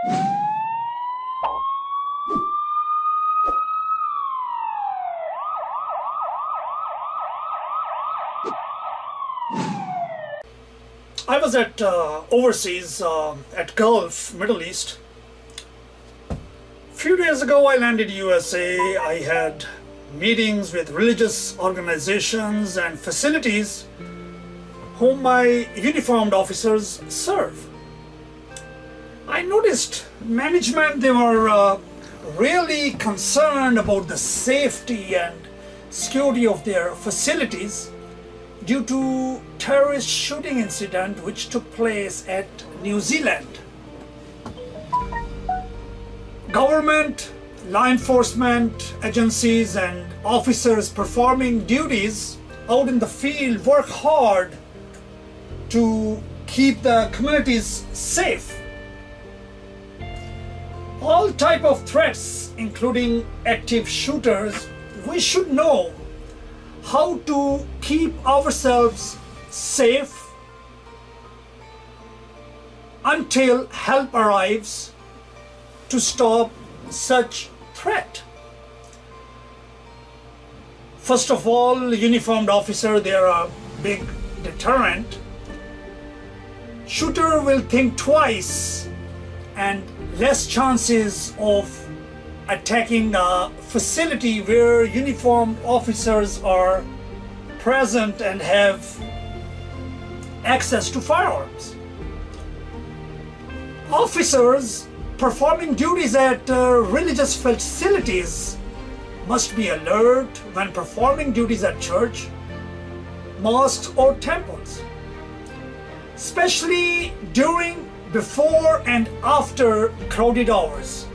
I was at overseas at Gulf, Middle East. Few days ago I landed USA. I had meetings with religious organizations and facilities whom my uniformed officers serve. I noticed management, they were really concerned about the safety and security of their facilities due to terrorist shooting incident which took place at New Zealand. Government, law enforcement agencies and officers performing duties out in the field work hard to keep the communities safe. All type of threats, including active shooters, we should know how to keep ourselves safe until help arrives to stop such threat. First of all, uniformed officer, they are a big deterrent. Shooter will think twice and less chances of attacking a facility where uniformed officers are present and have access to firearms. Officers performing duties at religious facilities must be alert when performing duties at church, mosques or temples, especially during, before and after crowded hours.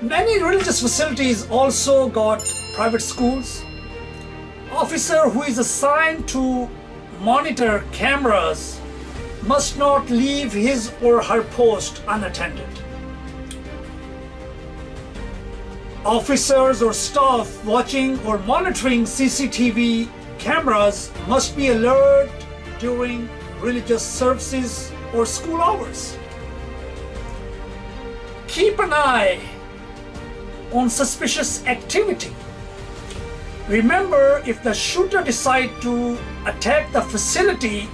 Many religious facilities also got private schools. Officer who is assigned to monitor cameras must not leave his or her post unattended. Officers or staff watching or monitoring CCTV cameras must be alert during religious services or school hours. Keep an eye on suspicious activity. Remember, if the shooter decides to attack the facility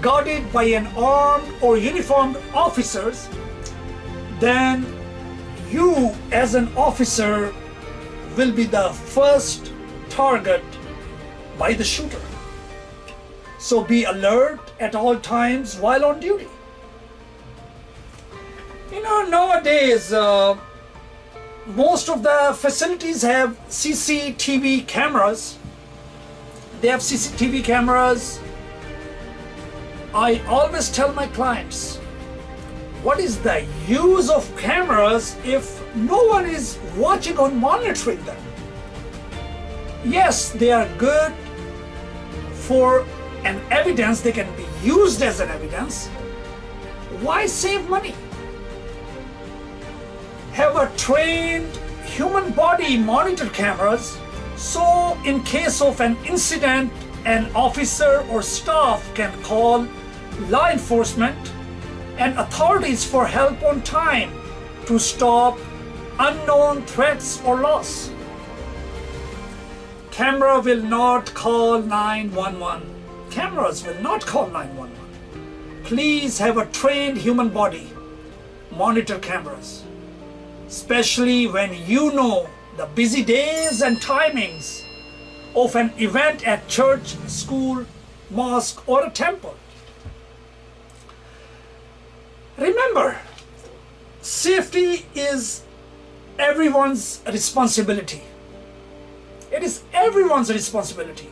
guarded by an armed or uniformed officers, then you as an officer will be the first target by the shooter. So be alert at all times while on duty. Nowadays, most of the facilities have CCTV cameras. They have CCTV cameras. I always tell my clients, what is the use of cameras if no one is watching or monitoring them? Yes, they are good for an evidence, they can be used as an evidence. Why save money? Have a trained human body monitor cameras, so in case of an incident, an officer or staff can call law enforcement and authorities for help on time to stop unknown threats or loss. Camera will not call 911. Cameras will not call 911. Please have a trained human body monitor cameras, especially when you know the busy days and timings of an event at church, school, mosque or a temple. Remember, safety is everyone's responsibility. It is everyone's responsibility.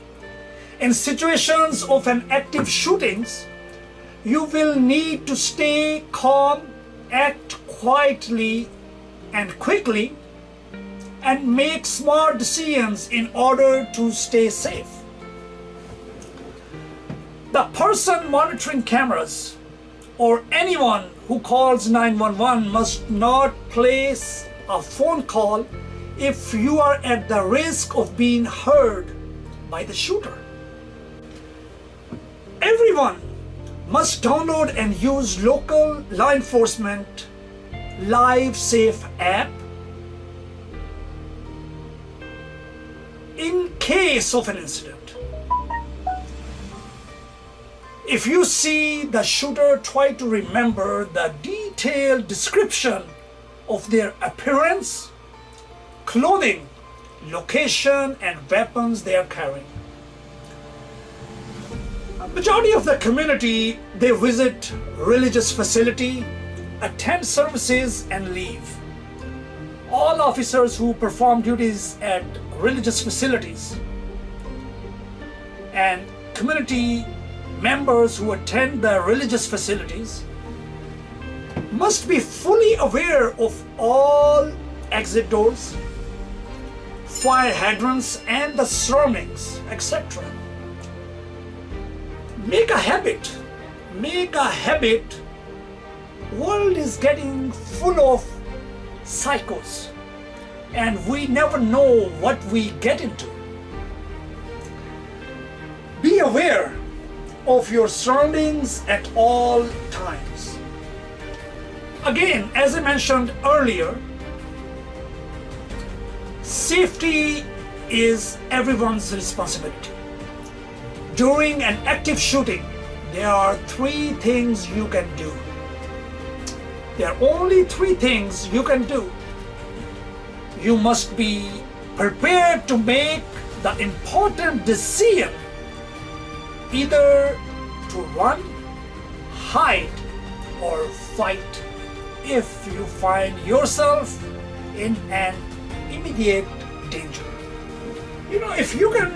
In situations of an active shootings, you will need to stay calm, act quietly and quickly, and make smart decisions in order to stay safe. The person monitoring cameras or anyone who calls 911 must not place a phone call if you are at the risk of being heard by the shooter. Everyone must download and use local law enforcement Live Safe app in case of an incident. If you see the shooter, try to remember the detailed description of their appearance, clothing, location, and weapons they are carrying. A majority of the community, they visit religious facility, attend services, and leave. All officers who perform duties at religious facilities and community members who attend the religious facilities must be fully aware of all exit doors, fire hydrants, and the surroundings, etc. Make a habit. World is getting full of psychos, and we never know what we get into. Be aware of your surroundings at all times. Again, as I mentioned earlier, safety is everyone's responsibility. During an active shooting, there are 3 things you can do. There are only 3 things you can do. You must be prepared to make the important decision, either to run, hide, or fight if you find yourself in an immediate danger. If you can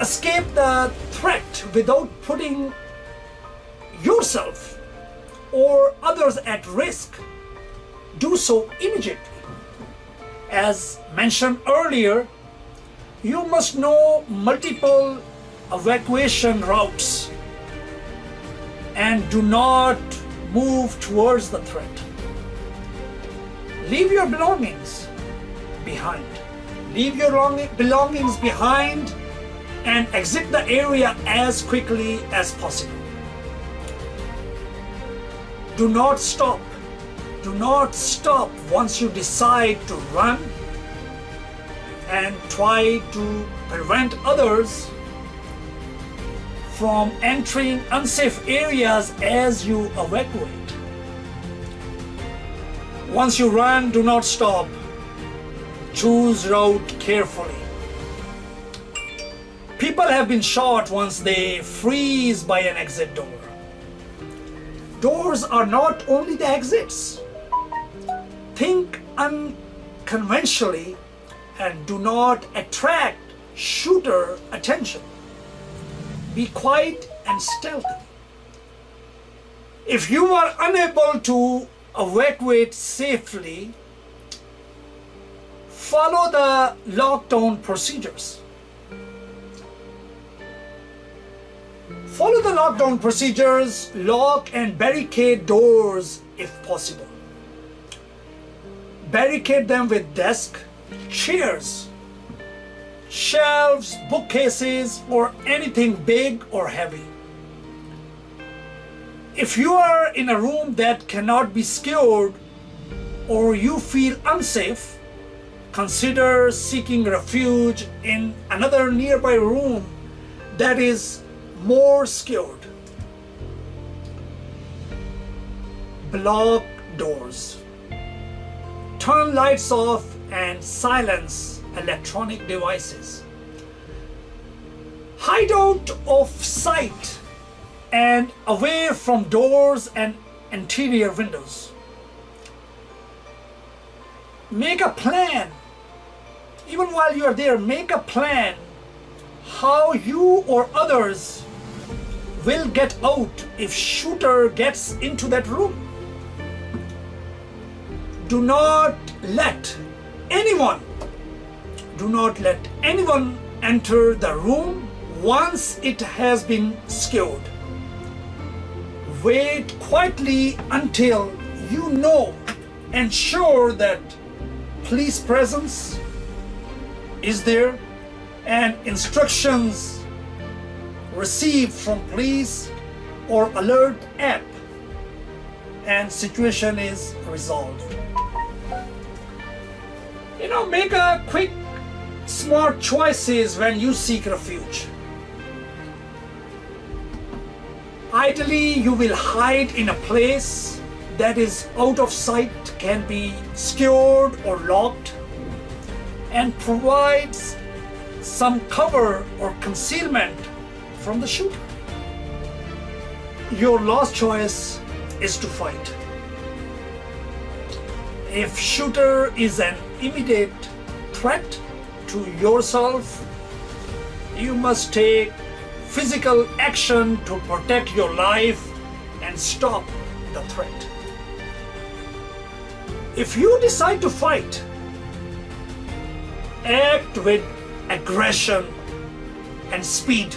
escape the threat without putting yourself or others at risk, do so immediately. As mentioned earlier, you must know multiple evacuation routes and do not move towards the threat. Leave your belongings behind. Leave your belongings behind and exit the area as quickly as possible. Do not stop. Do not stop once you decide to run, and try to prevent others from entering unsafe areas as you evacuate. Once you run, do not stop. Choose route carefully. People have been shot once they freeze by an exit door. Doors are not only the exits. Think unconventionally and do not attract shooter attention. Be quiet and stealthy. If you are unable to evacuate safely, follow the lockdown procedures. Follow the lockdown procedures, lock and barricade doors if possible. Barricade them with desks, chairs, shelves, bookcases, or anything big or heavy. If you are in a room that cannot be secured or you feel unsafe, consider seeking refuge in another nearby room that is more secured. Block doors. Turn lights off and silence electronic devices. Hide out of sight and away from doors and interior windows. Make a plan. Even while you are there, make a plan how you or others will get out if shooter gets into that room. Do not let anyone enter the room once it has been secured. Wait quietly until you know and sure that police presence is there and instructions received from police or alert app and situation is resolved. Make a quick, smart choices when you seek refuge. Ideally, you will hide in a place that is out of sight, can be secured or locked, and provides some cover or concealment from the shooter. Your last choice is to fight. If shooter is an immediate threat to yourself, you must take physical action to protect your life and stop the threat. If you decide to fight, act with aggression and speed.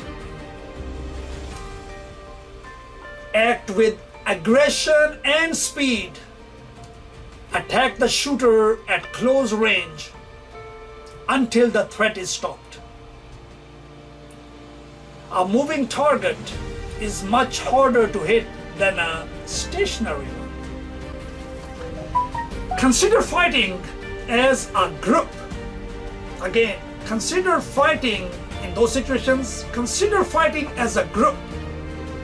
Act with aggression and speed. Attack the shooter at close range until the threat is stopped. A moving target is much harder to hit than a stationary one. Consider fighting as a group. Again, consider fighting in those situations, consider fighting as a group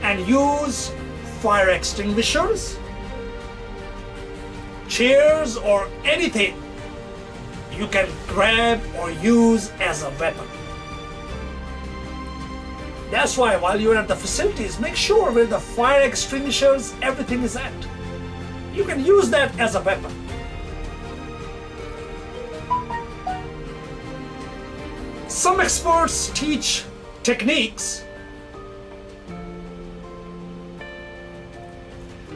and use fire extinguishers, chairs, or anything you can grab or use as a weapon. That's why while you're at the facilities, make sure where the fire extinguishers, everything is at. You can use that as a weapon. Some experts teach techniques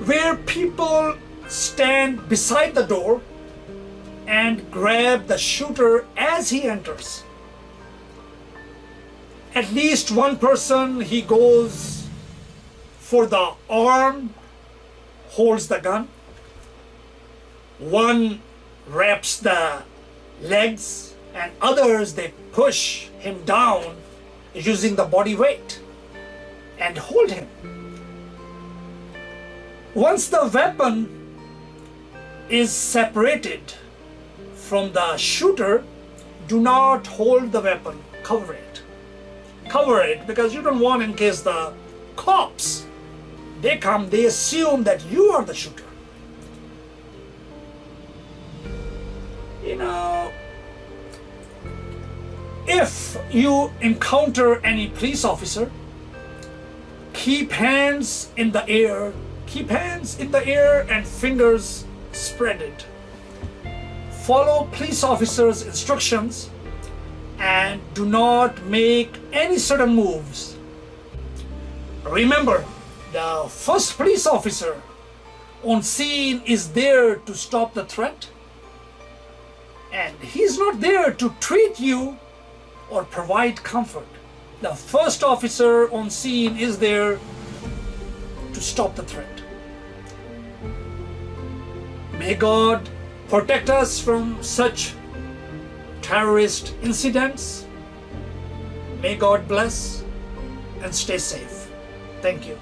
where people stand beside the door and grab the shooter as he enters. At least one person, he goes for the arm, holds the gun. One wraps the legs, and others, they push him down using the body weight and hold him. Once the weapon is separated from the shooter, do not hold the weapon, cover it. Cover it because you don't want, in case the cops, they come, they assume that you are the shooter. If you encounter any police officer, keep hands in the air. Keep hands in the air and fingers spreaded. Follow police officers' instructions and do not make any sudden moves. Remember, the first police officer on scene is there to stop the threat, and he's not there to treat you or provide comfort. The first officer on scene is there to stop the threat. May God protect us from such terrorist incidents. May God bless and stay safe. Thank you.